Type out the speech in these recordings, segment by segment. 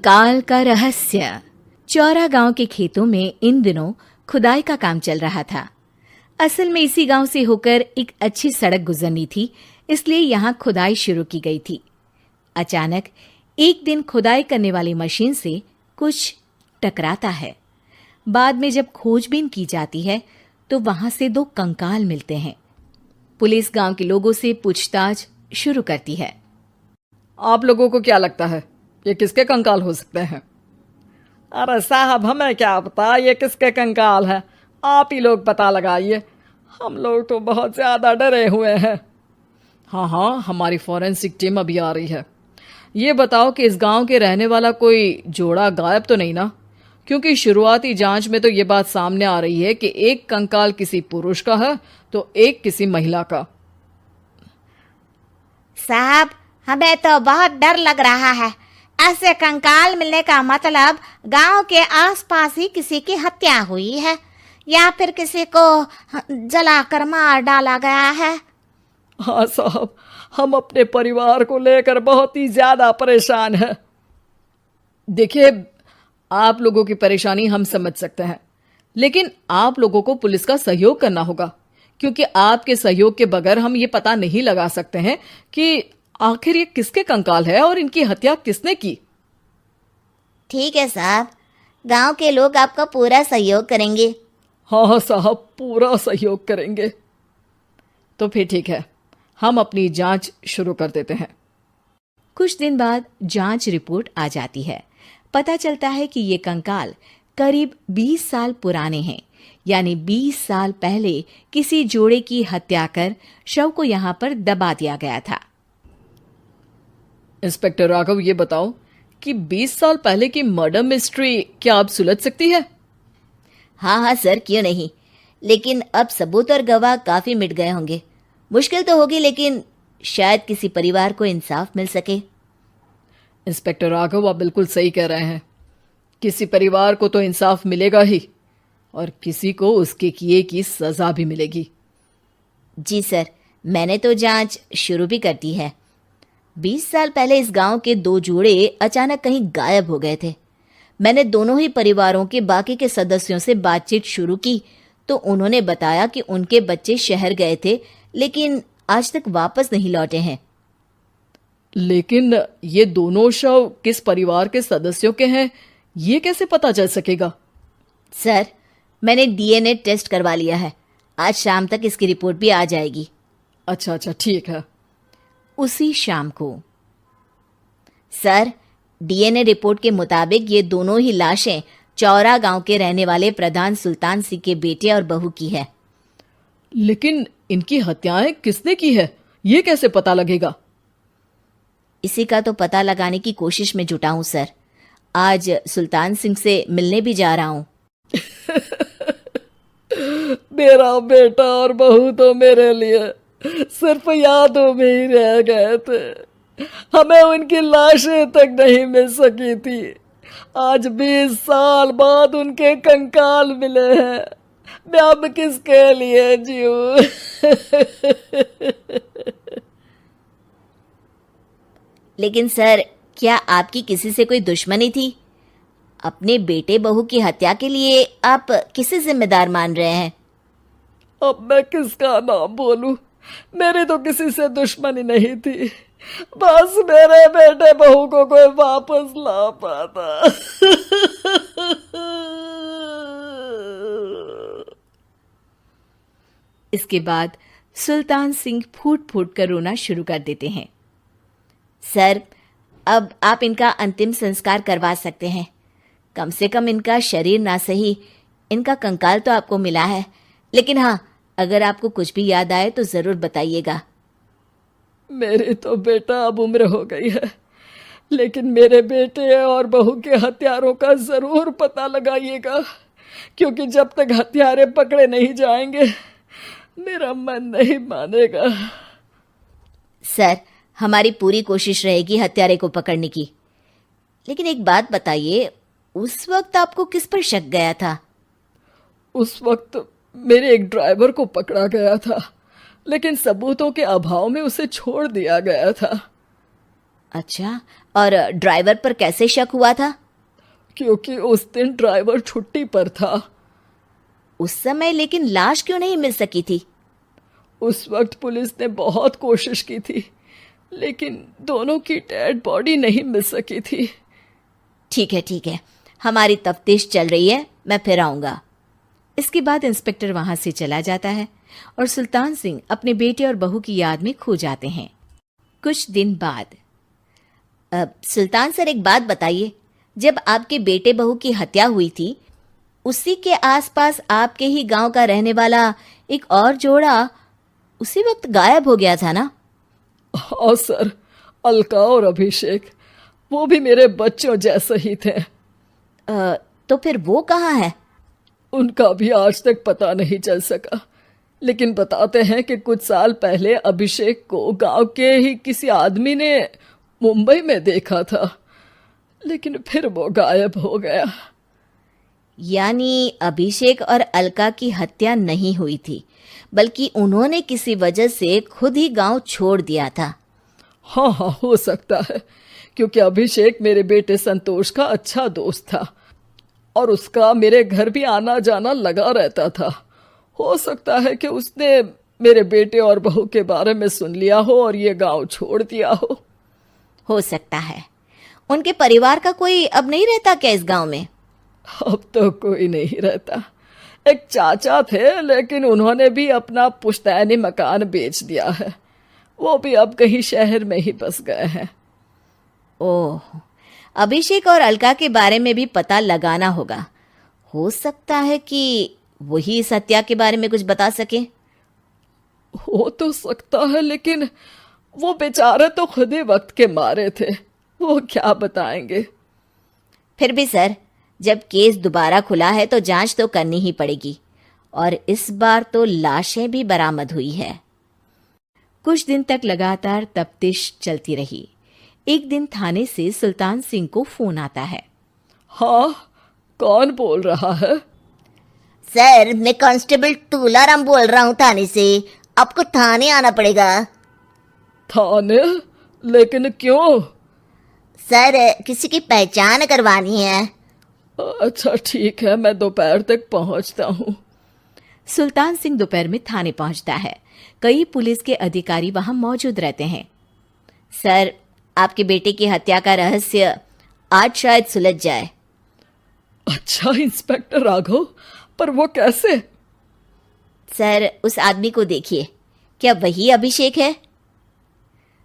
कंकाल का रहस्य। चौरा गांव के खेतों में इन दिनों खुदाई का काम चल रहा था। असल में इसी गांव से होकर एक अच्छी सड़क गुजरनी थी, इसलिए यहाँ खुदाई शुरू की गई थी। अचानक एक दिन खुदाई करने वाली मशीन से कुछ टकराता है। बाद में जब खोजबीन की जाती है तो वहां से 2 कंकाल मिलते हैं। पुलिस गांव के लोगों से पूछताछ शुरू करती है। आप लोगों को क्या लगता है ये किसके कंकाल हो सकते हैं? अरे साहब, हमें क्या पता ये किसके कंकाल है, आप ही लोग पता लगाइए। हम लोग तो बहुत ज़्यादा डरे हुए हैं। हाँ, हमारी फॉरेंसिक टीम अभी आ रही है। ये बताओ कि इस गांव के रहने वाला कोई जोड़ा गायब तो नहीं ना? क्योंकि शुरुआती जांच में तो ये बात सामने आ रही है कि एक कंकाल किसी पुरुष का है तो एक किसी महिला का। साहब, हमें तो बहुत डर लग रहा है। ऐसे कंकाल मिलने का मतलब गांव के आसपास ही किसी की हत्या हुई है या फिर किसी को जलाकर मार डाला गया है। हाँ साहब, हम अपने परिवार को लेकर बहुत ही ज्यादा परेशान हैं। देखिए, आप लोगों की परेशानी हम समझ सकते हैं, लेकिन आप लोगों को पुलिस का सहयोग करना होगा, क्योंकि आपके सहयोग के बगैर हम ये पता नहीं लगा सकते हैं कि आखिर ये किसके कंकाल है और इनकी हत्या किसने की। ठीक है साहब, गांव के लोग आपका पूरा सहयोग करेंगे। हाँ साहब, पूरा सहयोग करेंगे। तो फिर ठीक है, हम अपनी जांच शुरू कर देते हैं। कुछ दिन बाद जांच रिपोर्ट आ जाती है। पता चलता है कि ये कंकाल करीब 20 साल पुराने हैं, यानी 20 साल पहले किसी जोड़े की हत्या कर शव को यहाँ पर दबा दिया गया था। इंस्पेक्टर राघव, ये बताओ कि 20 साल पहले की मर्डर मिस्ट्री क्या अब सुलझ सकती है? हाँ सर, क्यों नहीं। लेकिन अब सबूत और गवाह काफी मिट गए होंगे। मुश्किल तो होगी, लेकिन शायद किसी परिवार को इंसाफ मिल सके। इंस्पेक्टर राघव, आप बिल्कुल सही कह रहे हैं। किसी परिवार को तो इंसाफ मिलेगा ही और किसी को उसके किए की सजा भी मिलेगी। जी सर, मैंने तो जांच शुरू भी कर दी है। 20 साल पहले इस गांव के 2 जोड़े अचानक कहीं गायब हो गए थे। मैंने दोनों ही परिवारों के बाकी के सदस्यों से बातचीत शुरू की तो उन्होंने बताया कि उनके बच्चे शहर गए थे, लेकिन आज तक वापस नहीं लौटे हैं। लेकिन ये दोनों शव किस परिवार के सदस्यों के हैं, ये कैसे पता चल सकेगा? सर, मैंने डीएनए टेस्ट करवा लिया है। आज शाम तक इसकी रिपोर्ट भी आ जाएगी। अच्छा, ठीक है। उसी शाम को सर, डीएनए रिपोर्ट के मुताबिक ये दोनों ही लाशें चौरा गांव के रहने वाले प्रधान सुल्तान सिंह के बेटे और बहू की है। लेकिन इनकी हत्याएं किसने की है, ये कैसे पता लगेगा? इसी का तो पता लगाने की कोशिश में जुटा हूं सर। आज सुल्तान सिंह से मिलने भी जा रहा हूं। मेरा बेटा और बहू तो मेरे लिए सिर्फ यादों में ही रह गए थे। हमें उनकी लाशें तक नहीं मिल सकी थी। आज 20 साल बाद उनके कंकाल मिले हैं। मैं अब किसके लिए जीऊं? लेकिन सर, क्या आपकी किसी से कोई दुश्मनी थी? अपने बेटे बहू की हत्या के लिए आप किसे जिम्मेदार मान रहे हैं? अब मैं किसका नाम बोलूं? मेरी तो किसी से दुश्मनी नहीं थी, बस मेरे बेटे बहू को कोई वापस ला पाता। इसके बाद सुल्तान सिंह फूट फूट कर रोना शुरू कर देते हैं। सर, अब आप इनका अंतिम संस्कार करवा सकते हैं। कम से कम इनका शरीर ना सही, इनका कंकाल तो आपको मिला है। लेकिन हाँ, अगर आपको कुछ भी याद आए तो जरूर बताइएगा। मेरी तो बेटा अब उम्र हो गई है, लेकिन मेरे बेटे और बहू के हत्यारों का जरूर पता लगाइएगा, क्योंकि जब तक हत्यारे पकड़े नहीं जाएंगे मेरा मन नहीं मानेगा। सर, हमारी पूरी कोशिश रहेगी हत्यारे को पकड़ने की। लेकिन एक बात बताइए, उस वक्त आपको किस पर शक गया था? उस वक्त मेरे एक ड्राइवर को पकड़ा गया था, लेकिन सबूतों के अभाव में उसे छोड़ दिया गया था। अच्छा, और ड्राइवर पर कैसे शक हुआ था? क्योंकि उस दिन ड्राइवर छुट्टी पर था। उस समय लेकिन लाश क्यों नहीं मिल सकी थी? उस वक्त पुलिस ने बहुत कोशिश की थी, लेकिन दोनों की डेड बॉडी नहीं मिल सकी थी। ठीक है, हमारी तफ्तीश चल रही है, मैं फिर आऊंगा। इसके बाद इंस्पेक्टर वहां से चला जाता है और सुल्तान सिंह अपने बेटे और बहू की याद में खो जाते हैं। कुछ दिन बाद सुल्तान सर, एक बात बताइए, जब आपके बेटे बहू की हत्या हुई थी, उसी के आसपास आपके ही गांव का रहने वाला एक और जोड़ा उसी वक्त गायब हो गया था ना? हाँ सर, अलका और अभिषेक, वो भी मेरे बच्चों जैसे ही थे। तो फिर वो कहाँ है? उनका भी आज तक पता नहीं चल सका, लेकिन बताते हैं कि कुछ साल पहले अभिषेक को गांव के ही किसी आदमी ने मुंबई में देखा था, लेकिन फिर वो गायब हो गया। यानी अभिषेक और अलका की हत्या नहीं हुई थी, बल्कि उन्होंने किसी वजह से खुद ही गांव छोड़ दिया था। हाँ, हो सकता है, क्योंकि अभिषेक मेरे बेटे संतोष का अच्छा दोस्त था और उसका मेरे घर भी आना जाना लगा रहता था। हो सकता है कि उसने मेरे बेटे और बहू के बारे में सुन लिया हो और ये गांव छोड़ दिया हो सकता है। उनके परिवार का कोई अब नहीं रहता क्या इस गांव में? अब तो कोई नहीं रहता। एक चाचा थे, लेकिन उन्होंने भी अपना पुश्तैनी मकान बेच दिया है। वो भी अब कहीं शहर में ही बस गए हैं। ओह, अभिषेक और अलका के बारे में भी पता लगाना होगा। हो सकता है कि वही इस हत्या के बारे में कुछ बता सके। हो तो सकता है, लेकिन वो बेचारे तो खुद ही वक्त के मारे थे, वो क्या बताएंगे। फिर भी सर, जब केस दोबारा खुला है तो जांच तो करनी ही पड़ेगी, और इस बार तो लाशें भी बरामद हुई है। कुछ दिन तक लगातार तफ्तीश चलती रही। एक दिन थाने से सुल्तान सिंह को फोन आता है। हाँ, कौन बोल रहा है? सर, मैं कांस्टेबल तुलाराम बोल रहा हूँ थाने से। आपको थाने आना पड़ेगा। थाने? लेकिन क्यों? सर, किसी की पहचान करवानी है। अच्छा ठीक है, मैं दोपहर तक पहुंचता हूँ। सुल्तान सिंह दोपहर में थाने पहुंचता है। कई पुलिस के अधिकारी वहां मौजूद रहते हैं। सर, आपके बेटे की हत्या का रहस्य आज शायद सुलझ जाए। अच्छा इंस्पेक्टर राघव, पर वो कैसे? सर, उस आदमी को देखिए, क्या वही अभिषेक है?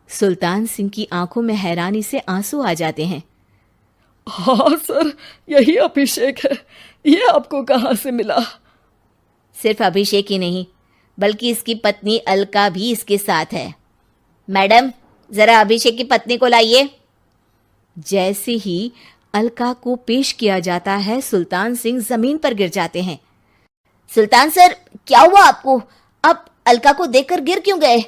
सुल्तान सिंह की आंखों में हैरानी से आंसू आ जाते हैं। हाँ सर, यही अभिषेक है। ये आपको कहाँ से मिला? सिर्फ अभिषेक ही नहीं, बल्कि इसकी पत्नी अलका भी इसके साथ है। मैडम, जरा अभिषेक की पत्नी को लाइए। जैसे ही अलका को पेश किया जाता है, सुल्तान सिंह जमीन पर गिर जाते हैं। सुल्तान सर, क्या हुआ आपको? आप अलका को देखकर गिर क्यों गए?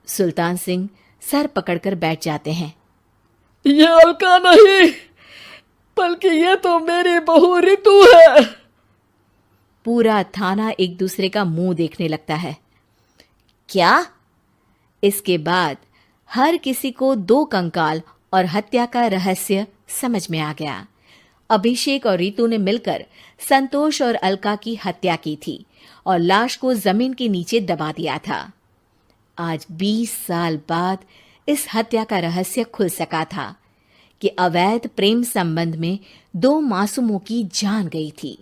सुल्तान सिंह सर पकड़कर बैठ जाते हैं। ये अलका नहीं, बल्कि ये तो मेरी बहू रितु है। पूरा थाना एक दूसरे का मुंह देखने लगता है। क्या? इसके बाद हर किसी को दो कंकाल और हत्या का रहस्य समझ में आ गया। अभिषेक और रितु ने मिलकर संतोष और अलका की हत्या की थी और लाश को जमीन के नीचे दबा दिया था। आज 20 साल बाद इस हत्या का रहस्य खुल सका था कि अवैध प्रेम संबंध में 2 मासूमों की जान गई थी।